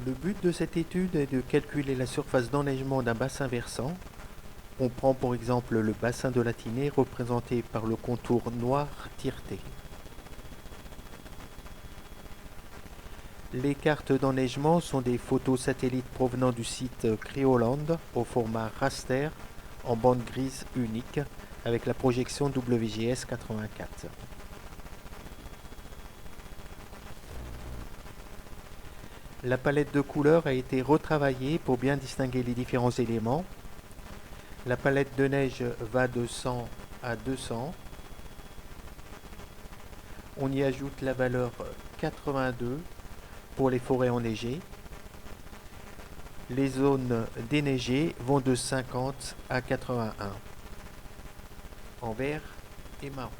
Le but de cette étude est de calculer la surface d'enneigement d'un bassin versant. On prend pour exemple le bassin de la Tinée représenté par le contour noir tireté. Les cartes d'enneigement sont des photos satellites provenant du site Cryoland au format raster en bande grise unique avec la projection WGS 84. La palette de couleurs a été retravaillée pour bien distinguer les différents éléments. La palette de neige va de 100 à 200. On y ajoute la valeur 82 pour les forêts enneigées. Les zones déneigées vont de 50 à 81 en vert et marron.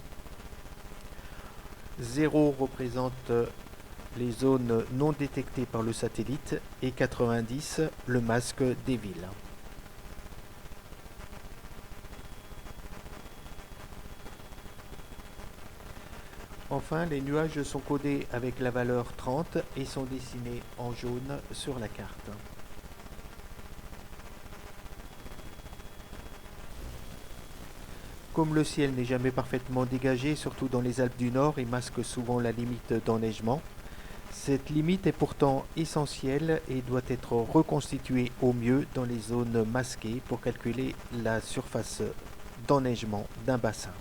0 représente les zones non détectées par le satellite et 90 le masque des villes. Enfin, les nuages sont codés avec la valeur 30 et sont dessinés en jaune sur la carte. Comme le ciel n'est jamais parfaitement dégagé, surtout dans les Alpes du Nord, il masque souvent la limite d'enneigement. Cette limite est pourtant essentielle et doit être reconstituée au mieux dans les zones masquées pour calculer la surface d'enneigement d'un bassin.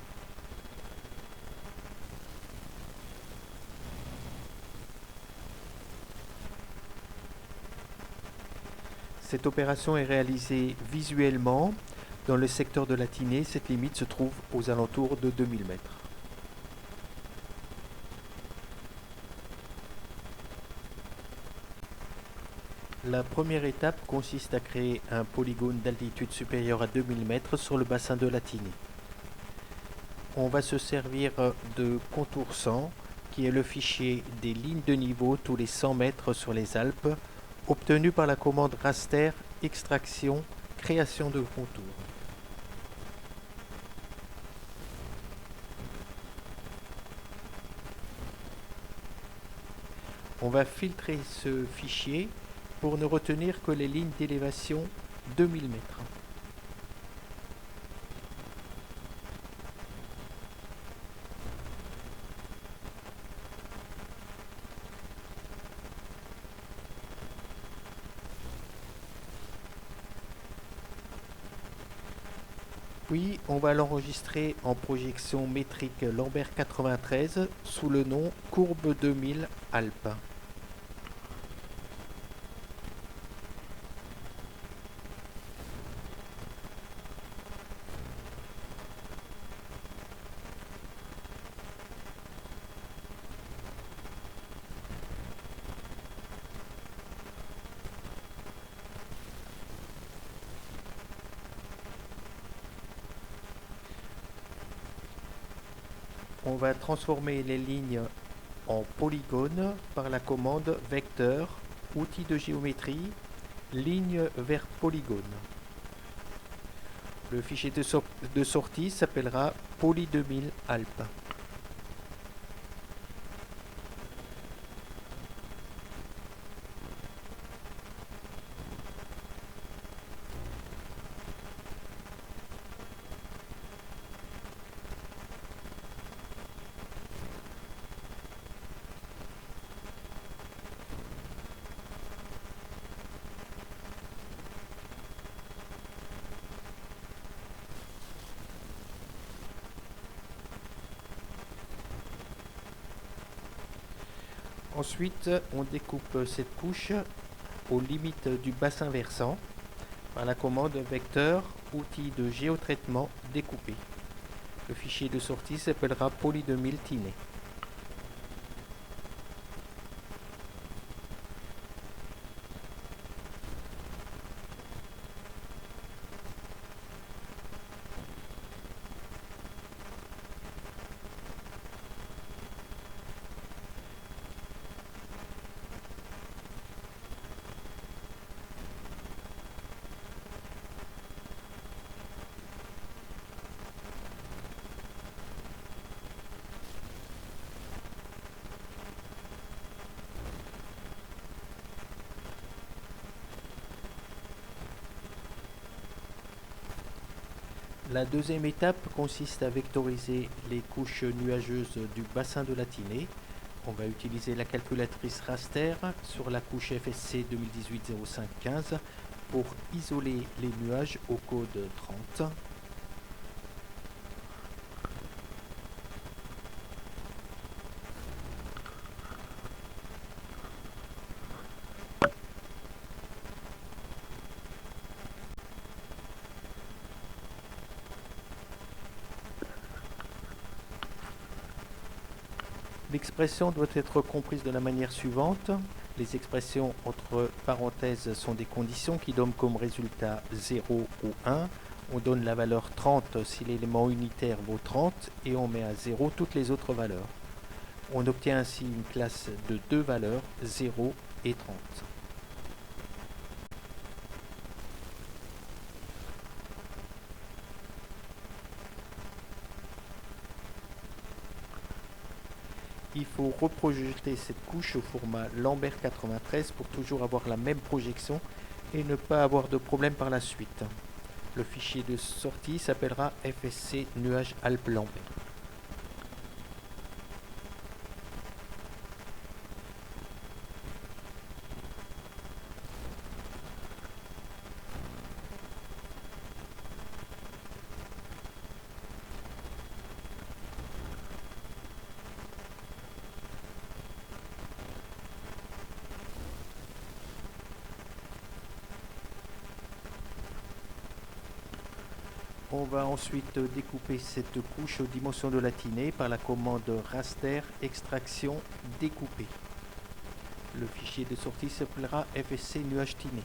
Cette opération est réalisée visuellement. Dans le secteur de la Tinée, cette limite se trouve aux alentours de 2000 mètres. La première étape consiste à créer un polygone d'altitude supérieure à 2000 mètres sur le bassin de la Tinée. On va se servir de contour 100, qui est le fichier des lignes de niveau tous les 100 mètres sur les Alpes, obtenu par la commande raster extraction création de contours. On va filtrer ce fichier pour ne retenir que les lignes d'élévation 2000 mètres. Puis on va l'enregistrer en projection métrique Lambert 93 sous le nom courbe 2000 Alpes. On va transformer les lignes en polygones par la commande vecteur, outil de géométrie, ligne vers polygone. Le fichier de sortie s'appellera poly 2000 Alpes. Ensuite, on découpe cette couche aux limites du bassin versant par la commande vecteur outil de géotraitement découpé. Le fichier de sortie s'appellera poly 2000 Tinée. La deuxième étape consiste à vectoriser les couches nuageuses du bassin de la Tinée. On va utiliser la calculatrice raster sur la couche FSC 2018-05-15 pour isoler les nuages au code 30. L'expression doit être comprise de la manière suivante. Les expressions entre parenthèses sont des conditions qui donnent comme résultat 0 ou 1. On donne la valeur 30 si l'élément unitaire vaut 30 et on met à 0 toutes les autres valeurs. On obtient ainsi une classe de deux valeurs, 0 et 30. Il faut reprojeter cette couche au format Lambert 93 pour toujours avoir la même projection et ne pas avoir de problème par la suite. Le fichier de sortie s'appellera FSC nuage Alpes Lambert. On va ensuite découper cette couche aux dimensions de la Tinée par la commande raster extraction découper. Le fichier de sortie s'appellera FSC nuage Tinée.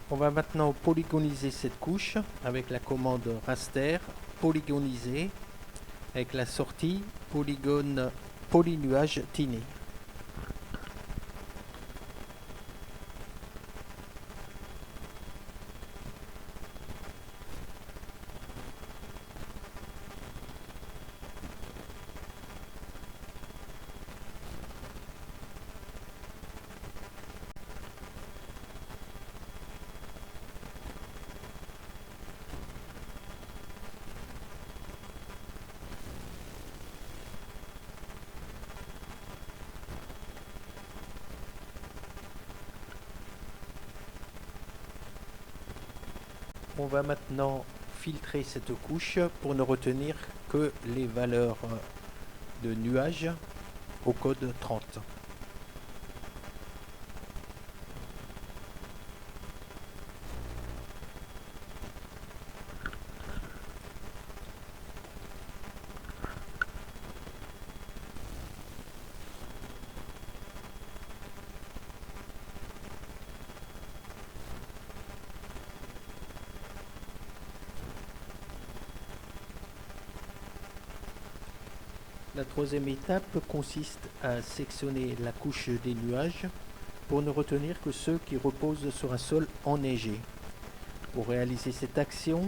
On va maintenant polygoniser cette couche avec la commande raster polygoniser avec la sortie polygone polynuage Tinée. On va maintenant filtrer cette couche pour ne retenir que les valeurs de nuages au code 30. La troisième étape consiste à sectionner la couche des nuages pour ne retenir que ceux qui reposent sur un sol enneigé. Pour réaliser cette action,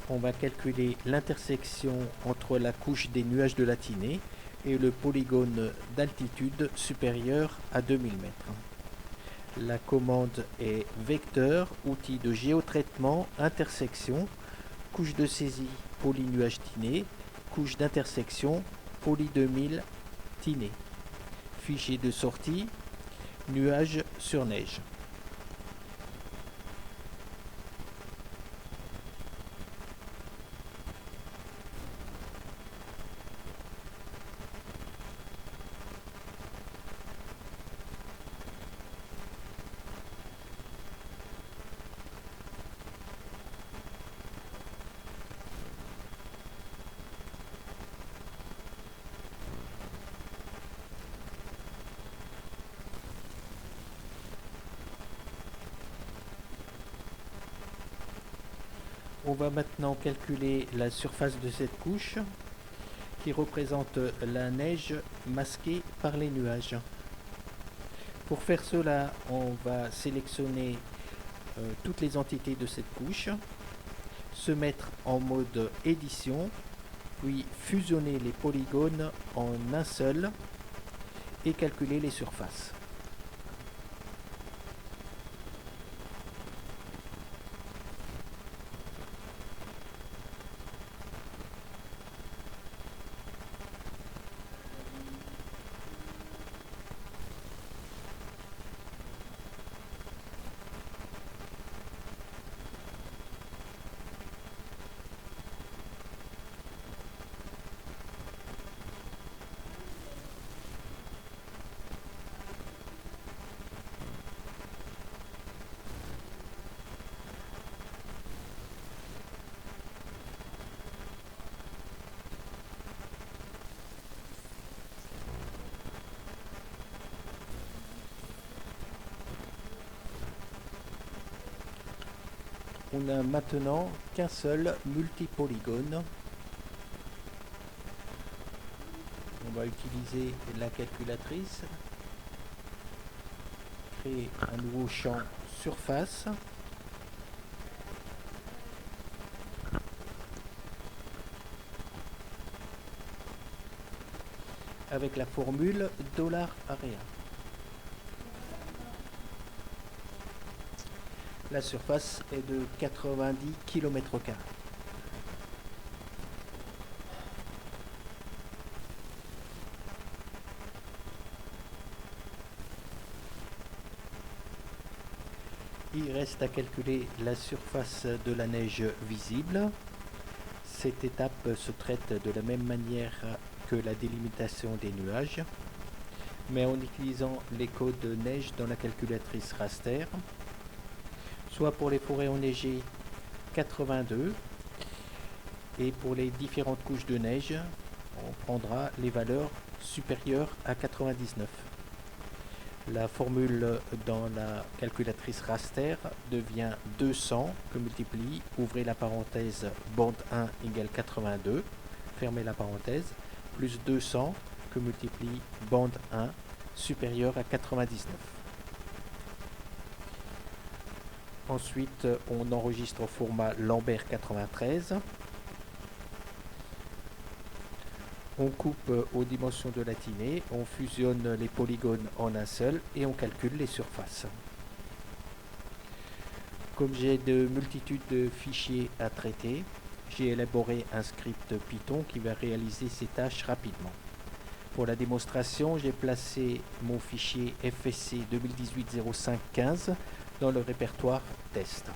on va calculer l'intersection entre la couche des nuages de la Tinée et le polygone d'altitude supérieure à 2000 mètres. La commande est vecteur, outil de géotraitement, intersection, couche de saisie, polynuage tiné, couche d'intersection, poly 2000 tiné. Fichier de sortie, nuage sur neige. On va maintenant calculer la surface de cette couche qui représente la neige masquée par les nuages. Pour faire cela, on va sélectionner toutes les entités de cette couche, se mettre en mode édition, puis fusionner les polygones en un seul et calculer les surfaces. On n'a maintenant qu'un seul multipolygone. On va utiliser la calculatrice, créer un nouveau champ surface. Avec la formule $area. La surface est de 90 km². Il reste à calculer la surface de la neige visible. Cette étape se traite de la même manière que la délimitation des nuages, mais en utilisant les codes neige dans la calculatrice raster. Soit pour les forêts enneigées 82 et pour les différentes couches de neige on prendra les valeurs supérieures à 99. La formule dans la calculatrice raster devient 200 que multiplie, ouvrez la parenthèse, bande 1 égale 82, fermez la parenthèse, plus 200 que multiplie bande 1 supérieure à 99. Ensuite, on enregistre au format Lambert 93. On coupe aux dimensions de la tinée, on fusionne les polygones en un seul et on calcule les surfaces. Comme j'ai de multitudes de fichiers à traiter, j'ai élaboré un script Python qui va réaliser ces tâches rapidement. Pour la démonstration, j'ai placé mon fichier FSC 2018-05-15 dans le répertoire test.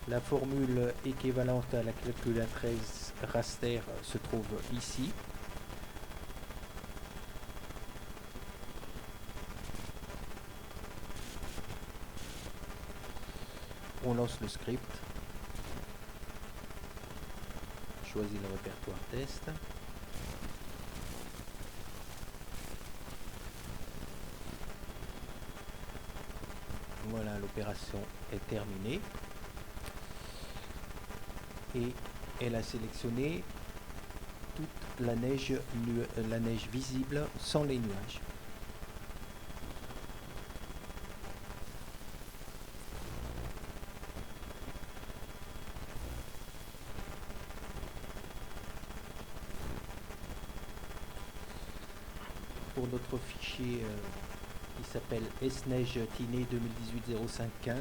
La formule équivalente à la calculatrice raster se trouve ici. On lance le script. Choisis le répertoire test. Voilà, l'opération est terminée. Et elle a sélectionné toute la neige visible sans les nuages. pour notre fichier qui s'appelle S-Neige Tinée 2018-05-15,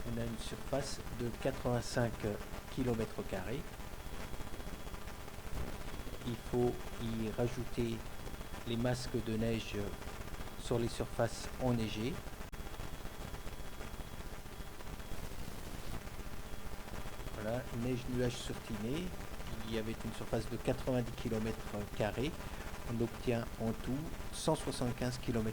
on a une surface de 85 km². Il faut y rajouter les masques de neige sur les surfaces enneigées. Voilà, neige nuage sur Tinée, il y avait une surface de 90 km², on obtient en tout 175 km².